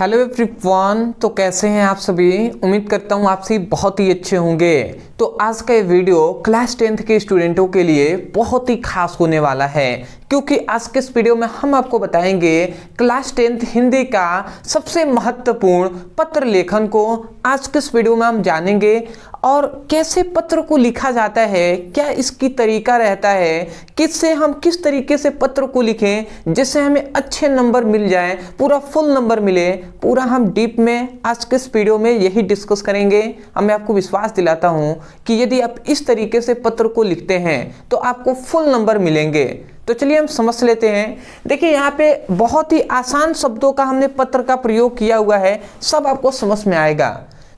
Hello everyone. तो कैसे हैं आप सभी। उम्मीद करता हूं आप सभी बहुत ही अच्छे होंगे। तो आज का ये वीडियो क्लास 10th के स्टूडेंटों के लिए बहुत ही खास होने वाला है, क्योंकि आज के इस वीडियो में हम आपको बताएंगे क्लास 10th हिंदी का सबसे महत्वपूर्ण पत्र लेखन को आज के इस वीडियो में हम जानेंगे, और कैसे पत्र को लिखा जाता है, क्या इसकी तरीका रहता है, किससे हम किस तरीके से पत्र को लिखें जिससे हमें अच्छे नंबर मिल जाएं, पूरा फुल नंबर मिले, पूरा हम डीप में आज के इस वीडियो में यही डिस्कस करेंगे। मैं आपको विश्वास दिलाता हूं कि यदि आप इस तरीके से पत्र को लिखते हैं तो आपको फुल नंबर मिलेंगे। तो चलिए हम समझ लेते हैं। देखिए यहाँ पे बहुत ही आसान शब्दों का हमने पत्र का प्रयोग किया हुआ है, सब आपको समझ में आएगा।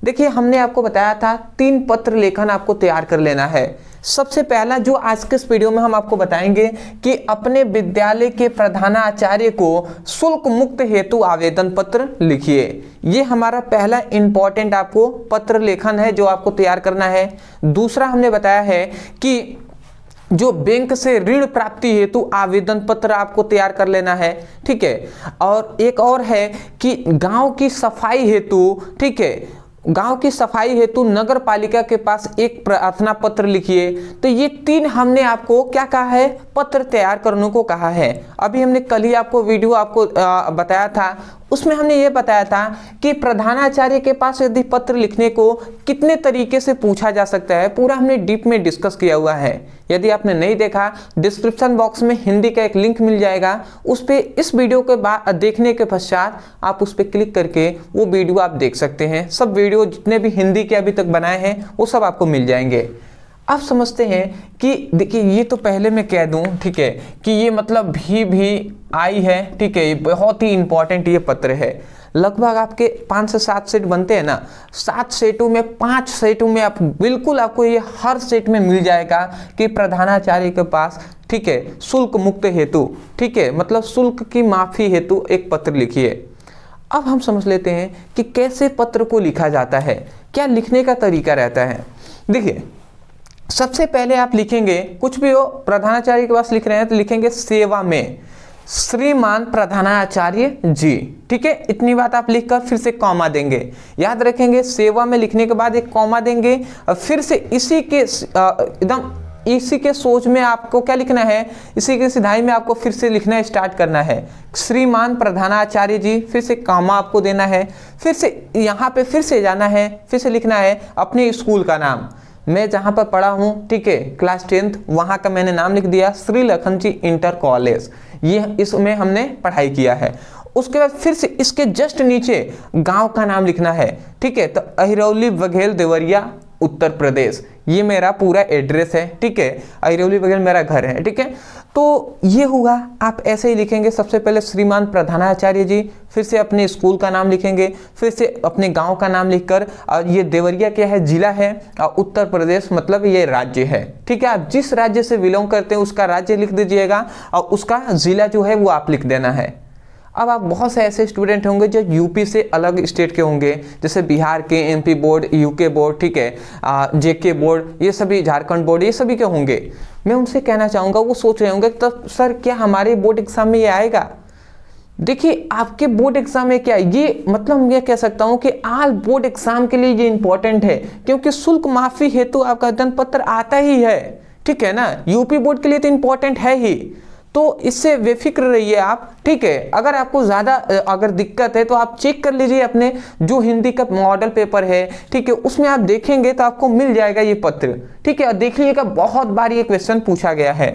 देखिए हमने आपको बताया था 3 पत्र लेखन आपको तैयार कर लेना है। सबसे पहला जो आज के इस वीडियो में हम आपको बताएंगे कि अपने विद्यालय के प्रधानाचार्य को शुल्क मुक्त हेतु आवेदन पत्र लिखिए। ये हमारा पहला इंपॉर्टेंट आपको पत्र लेखन है जो आपको तैयार करना है। दूसरा हमने बताया है कि जो बैंक से ऋण प्राप्ति हेतु आवेदन पत्र आपको तैयार कर लेना है, ठीक है। और एक और है कि गांव की सफाई हेतु, ठीक है, गांव की सफाई हेतु नगर पालिका के पास एक प्रार्थना पत्र लिखिए। तो ये 3 हमने आपको क्या कहा है, पत्र तैयार करने को कहा है। अभी हमने कल ही आपको वीडियो आपको बताया था, उसमें हमने ये बताया था कि प्रधानाचार्य के पास यदि पत्र लिखने को कितने तरीके से पूछा जा सकता है, पूरा हमने डीप में डिस्कस किया हुआ है। यदि आपने नहीं देखा, डिस्क्रिप्शन बॉक्स में हिंदी का एक लिंक मिल जाएगा, उस पे इस वीडियो के बाद देखने के पश्चात आप उस पर क्लिक करके वो वीडियो आप देख सकते हैं। सब वीडियो जितने भी हिंदी के अभी तक बनाए हैं वो सब आपको मिल जाएंगे। अब समझते हैं कि देखिए ये तो पहले मैं कह दूं, ठीक है, कि ये मतलब भी आई है, ठीक है, ये बहुत ही इंपॉर्टेंट ये पत्र है। लगभग आपके 5 से 7 सेट बनते हैं ना, 7 सेटों में 5 सेटों में आप बिल्कुल आपको ये हर सेट में मिल जाएगा कि प्रधानाचार्य के पास, ठीक है, शुल्क मुक्त हेतु, ठीक है, मतलब शुल्क की माफी हेतु एक पत्र लिखिए। अब हम समझ लेते हैं कि कैसे पत्र को लिखा जाता है, क्या लिखने का तरीका रहता है। देखिए सबसे पहले आप लिखेंगे, कुछ भी हो, प्रधानाचार्य के पास लिख रहे हैं तो लिखेंगे सेवा में श्रीमान प्रधानाचार्य जी, ठीक है। इतनी बात आप लिखकर फिर से कॉमा देंगे। याद रखेंगे सेवा में लिखने के बाद एक कॉमा देंगे, और फिर से इसी के एकदम इसी के सोच में आपको क्या लिखना है, इसी के सिधाई में आपको फिर से लिखना स्टार्ट करना है। श्रीमान प्रधानाचार्य जी, फिर से कॉमा आपको देना है, फिर से यहाँ पे फिर से जाना है, फिर से लिखना है अपने स्कूल का नाम। मैं जहाँ पर पढ़ा हूँ, ठीक है, क्लास 10th, वहाँ का मैंने नाम लिख दिया श्री लखन जी इंटर कॉलेज, ये इसमें हमने पढ़ाई किया है। उसके बाद फिर से इसके जस्ट नीचे गांव का नाम लिखना है, ठीक है। तो अहिरौली बघेल देवरिया उत्तर प्रदेश, ये मेरा पूरा एड्रेस है, ठीक है, अहिरौली बघेल मेरा घर है, ठीक है। तो ये हुआ, आप ऐसे ही लिखेंगे। सबसे पहले श्रीमान प्रधानाचार्य जी, फिर से अपने स्कूल का नाम लिखेंगे, फिर से अपने गांव का नाम लिखकर, और ये देवरिया क्या है, जिला है, और उत्तर प्रदेश मतलब ये राज्य है, ठीक है। आप जिस राज्य से बिलोंग करते हैं उसका राज्य लिख दीजिएगा, और उसका जिला जो है वो आप लिख देना है। अब आप बहुत से ऐसे स्टूडेंट होंगे जो यूपी से अलग स्टेट के होंगे, जैसे बिहार के, एमपी बोर्ड, यूके बोर्ड, ठीक है, जेके बोर्ड, ये सभी, झारखंड बोर्ड, ये सभी के होंगे। मैं उनसे कहना चाहूँगा, वो सोच रहे होंगे तब सर क्या हमारे बोर्ड एग्जाम में ये आएगा। देखिए आपके बोर्ड एग्जाम में क्या, ये मतलब मैं कह सकता हूँ कि ऑल बोर्ड एग्जाम के लिए ये इंपॉर्टेंट है, क्योंकि शुल्क माफी हेतु आपका आवेदन पत्र आता ही है, ठीक है ना। यूपी बोर्ड के लिए तो इंपॉर्टेंट है ही, तो इससे बेफिक्र रहिए आप, ठीक है। अगर आपको ज़्यादा अगर दिक्कत है तो आप चेक कर लीजिए अपने जो हिंदी का मॉडल पेपर है, ठीक है, उसमें आप देखेंगे तो आपको मिल जाएगा ये पत्र, ठीक है। और देखिएगा बहुत बार ये क्वेश्चन पूछा गया है,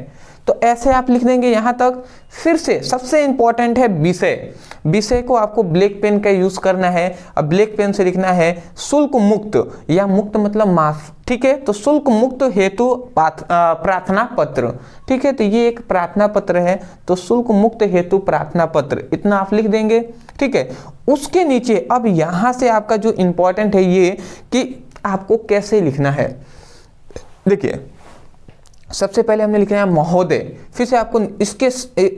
तो ऐसे आप लिख देंगे यहाँ तक। फिर से सबसे इंपॉर्टेंट है विषय। विषय को आपको ब्लैक पेन का यूज करना है, और ब्लैक पेन से लिखना है शुल्क मुक्त, या मुक्त मतलब माफ, ठीक है। तो शुल्क मुक्त हेतु प्रार्थना पत्र, ठीक है। तो ये एक प्रार्थना पत्र है, तो शुल्क मुक्त हेतु प्रार्थना पत्र, इतना आप लिख देंगे, ठीक है। उसके नीचे अब यहाँ से आपका जो इंपॉर्टेंट है ये कि आपको कैसे लिखना है। देखिए सबसे पहले हमने लिखना है महोदय, फिर से आपको इसके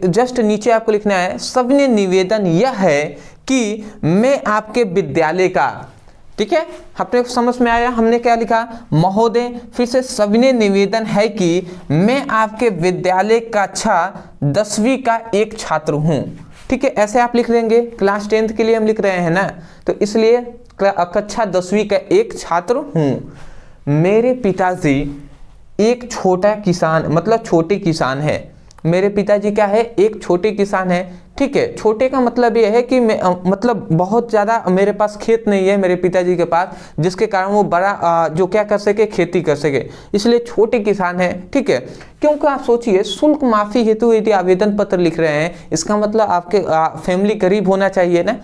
जस्ट नीचे आपको लिखना है सविनय निवेदन यह है कि मैं आपके विद्यालय का, ठीक है। अपने को समझ में आया, हमने क्या लिखा, महोदय, फिर से सविनय निवेदन है कि मैं आपके विद्यालय का कक्षा 10वीं का एक छात्र हूं। ठीक है, ऐसे आप लिख देंगे। क्लास 10th के लिए हम लिख रहे हैं ना, तो इसलिए कक्षा 10वीं का एक छात्र हूँ। मेरे पिताजी एक छोटा किसान, मतलब छोटे किसान है। मेरे पिताजी क्या है, एक छोटे किसान है। ठीक है, छोटे का मतलब ये है कि मतलब बहुत ज़्यादा मेरे पास खेत नहीं है मेरे पिताजी के पास, जिसके कारण वो बड़ा जो क्या कर सके, खेती कर सके, इसलिए छोटे किसान है। ठीक है, क्योंकि आप सोचिए शुल्क माफी हेतु यदि आवेदन पत्र लिख रहे हैं, इसका मतलब आपके फैमिली गरीब होना चाहिए ना,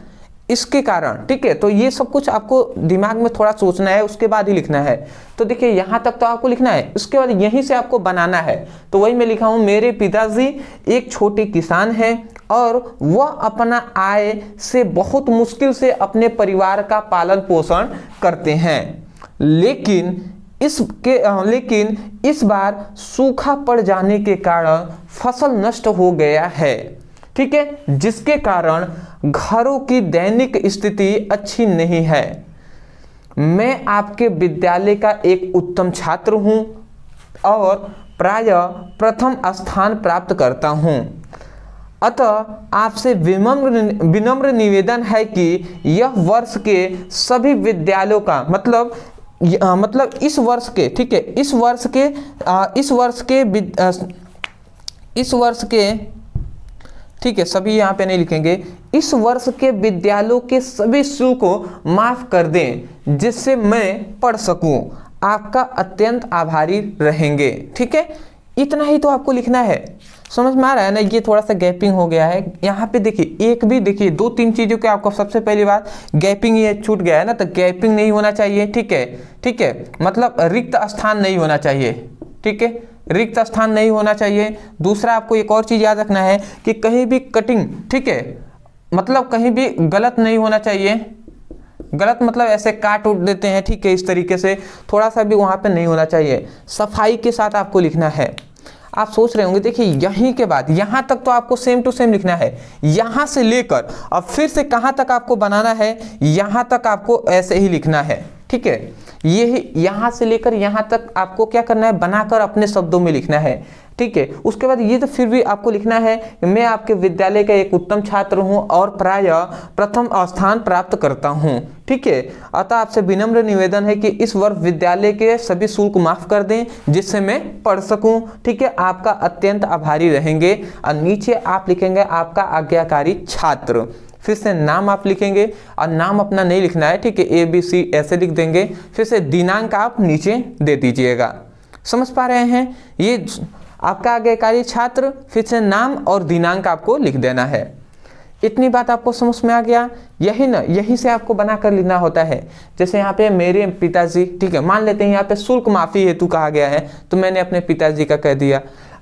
इसके कारण। ठीक है, तो ये सब कुछ आपको दिमाग में थोड़ा सोचना है, उसके बाद ही लिखना है। तो देखिए यहाँ तक तो आपको लिखना है, उसके बाद यहीं से आपको बनाना है। तो वही मैं लिखा हूँ, मेरे पिताजी एक छोटे किसान हैं और वह अपना आय से बहुत मुश्किल से अपने परिवार का पालन पोषण करते हैं, लेकिन इस बार सूखा पड़ जाने के कारण फसल नष्ट हो गया है। ठीक है, जिसके कारण घरों की दैनिक स्थिति अच्छी नहीं है। मैं आपके विद्यालय का एक उत्तम छात्र हूं और प्रायः प्रथम स्थान प्राप्त करता हूं। अतः आपसे विनम्र निवेदन है कि यह वर्ष के सभी विद्यालयों का मतलब इस वर्ष के, ठीक है, इस वर्ष के ठीक है, सभी यहाँ पे नहीं लिखेंगे, इस वर्ष के विद्यालयों के सभी शुल्क को माफ कर दें जिससे मैं पढ़ सकूं। आपका अत्यंत आभारी रहेंगे। ठीक है, इतना ही तो आपको लिखना है। समझ में आ रहा है ना, ये थोड़ा सा गैपिंग हो गया है यहाँ पे। देखिए एक भी, देखिए 2-3 चीज़ों के आपको सबसे पहली बात गैपिंग, ये छूट गया है ना, तो गैपिंग नहीं होना चाहिए। ठीक है, ठीक है, मतलब रिक्त स्थान नहीं होना चाहिए। ठीक है, रिक्त स्थान नहीं होना चाहिए। दूसरा आपको एक और चीज़ याद रखना है कि कहीं भी कटिंग, ठीक है, मतलब कहीं भी गलत नहीं होना चाहिए। गलत मतलब ऐसे काट उठ देते हैं, ठीक है, इस तरीके से थोड़ा सा भी वहाँ पे नहीं होना चाहिए। सफाई के साथ आपको लिखना है। आप सोच रहे होंगे, देखिए यहीं के बाद यहाँ तक तो आपको सेम टू सेम लिखना है। यहाँ से लेकर अब फिर से कहाँ तक आपको बनाना है, यहाँ तक आपको ऐसे ही लिखना है। ठीक है, ये यहाँ से लेकर यहाँ तक आपको क्या करना है, बनाकर अपने शब्दों में लिखना है। ठीक है, उसके बाद ये तो फिर भी आपको लिखना है कि मैं आपके विद्यालय का एक उत्तम छात्र हूँ और प्रायः प्रथम स्थान प्राप्त करता हूँ। ठीक है, अतः आपसे विनम्र निवेदन है कि इस वर्ष विद्यालय के सभी शुल्क माफ कर दें जिससे मैं पढ़ सकूं। ठीक है, आपका अत्यंत आभारी रहेंगे। और नीचे आप लिखेंगे आपका आज्ञाकारी छात्र, फिर से नाम आप लिखेंगे और नाम अपना नहीं लिखना है। ठीक है, ABC ऐसे लिख देंगे, फिर से दिनांक आप नीचे दे दीजिएगा। समझ पा रहे हैं, ये आपका आज्ञाकारी छात्र, फिर से नाम और दिनांक आपको लिख देना है। इतनी बात आपको समझ में आ गया। यही ना, यही से आपको बना कर लिखना होता है। जैसे यहाँ पे मेरे पिताजी, ठीक है, मान लेते हैं यहाँ पे शुल्क माफी हेतु कहा गया है, तो मैंने अपने पिताजी का कह दिया।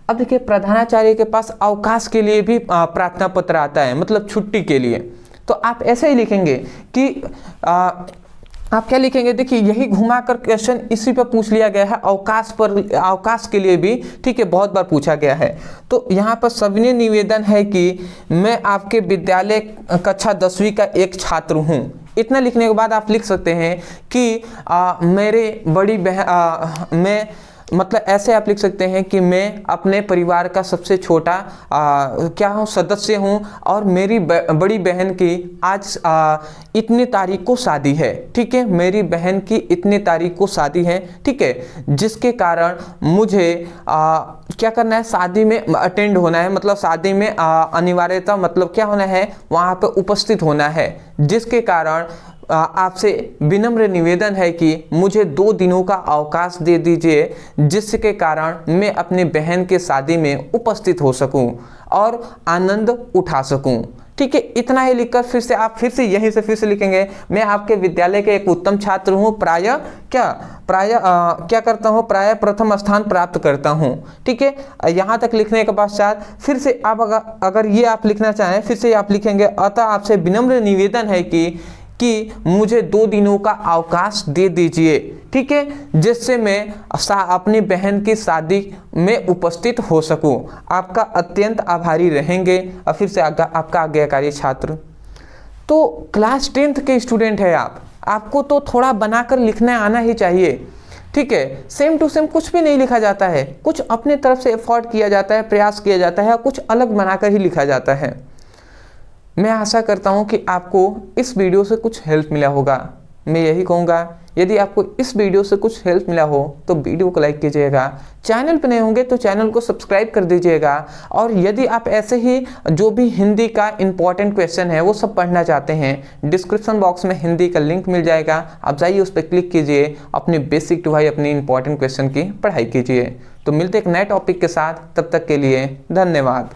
अब देखिए प्रधानाचार्य के पास अवकाश के लिए भी प्रार्थना पत्र आता है, मतलब छुट्टी के लिए। तो आप ऐसे ही लिखेंगे कि आप क्या लिखेंगे, देखिए यही घुमाकर क्वेश्चन इसी पर पूछ लिया गया है, अवकाश के लिए भी, ठीक है, बहुत बार पूछा गया है। तो यहाँ पर सविनय निवेदन है कि मैं आपके विद्यालय कक्षा 10वीं का एक छात्र हूँ। इतना लिखने के बाद आप लिख सकते हैं कि मेरे बड़ी बहन, मैं मतलब ऐसे आप लिख सकते हैं कि मैं अपने परिवार का सबसे छोटा क्या हूँ, सदस्य हूँ और मेरी बड़ी बहन की आज इतनी तारीख को शादी है। ठीक है, मेरी बहन की इतनी तारीख को शादी है। ठीक है, जिसके कारण मुझे क्या करना है, शादी में अटेंड होना है, मतलब शादी में अनिवार्यता मतलब क्या होना है, वहाँ पर उपस्थित होना है। जिसके कारण आपसे विनम्र निवेदन है कि मुझे 2 दिनों का अवकाश दे दीजिए, जिसके कारण मैं अपनी बहन के शादी में उपस्थित हो सकूं और आनंद उठा सकूं। ठीक है, इतना ही लिखकर फिर से आप यहीं से फिर से लिखेंगे, मैं आपके विद्यालय के एक उत्तम छात्र हूँ, प्रायः क्या करता हूँ, प्रायः प्रथम स्थान प्राप्त करता हूँ। ठीक है, यहाँ तक लिखने के पश्चात फिर से आप अगर ये आप लिखना चाहें, फिर से आप लिखेंगे, अतः आपसे विनम्र निवेदन है कि मुझे 2 दिनों का अवकाश दे दीजिए। ठीक है, जिससे मैं अपनी बहन की शादी में उपस्थित हो सकूं। आपका अत्यंत आभारी रहेंगे। और फिर से आपका आज्ञाकारी छात्र। तो क्लास 10th के स्टूडेंट है आपको तो थोड़ा बनाकर लिखना आना ही चाहिए। ठीक है, सेम टू सेम कुछ भी नहीं लिखा जाता है, कुछ अपने तरफ से एफर्ट किया जाता है, प्रयास किया जाता है और कुछ अलग बनाकर ही लिखा जाता है। मैं आशा करता हूँ कि आपको इस वीडियो से कुछ हेल्प मिला होगा। मैं यही कहूँगा, यदि आपको इस वीडियो से कुछ हेल्प मिला हो तो वीडियो को लाइक कीजिएगा, चैनल पर नए होंगे तो चैनल को सब्सक्राइब कर दीजिएगा। और यदि आप ऐसे ही जो भी हिंदी का इंपॉर्टेंट क्वेश्चन है वो सब पढ़ना चाहते हैं, डिस्क्रिप्शन बॉक्स में हिंदी का लिंक मिल जाएगा, आप जाइए उस पर क्लिक कीजिए, अपनी बेसिक टू हाई अपनी इंपॉर्टेंट क्वेश्चन की पढ़ाई कीजिए। तो मिलते एक नए टॉपिक के साथ, तब तक के लिए धन्यवाद।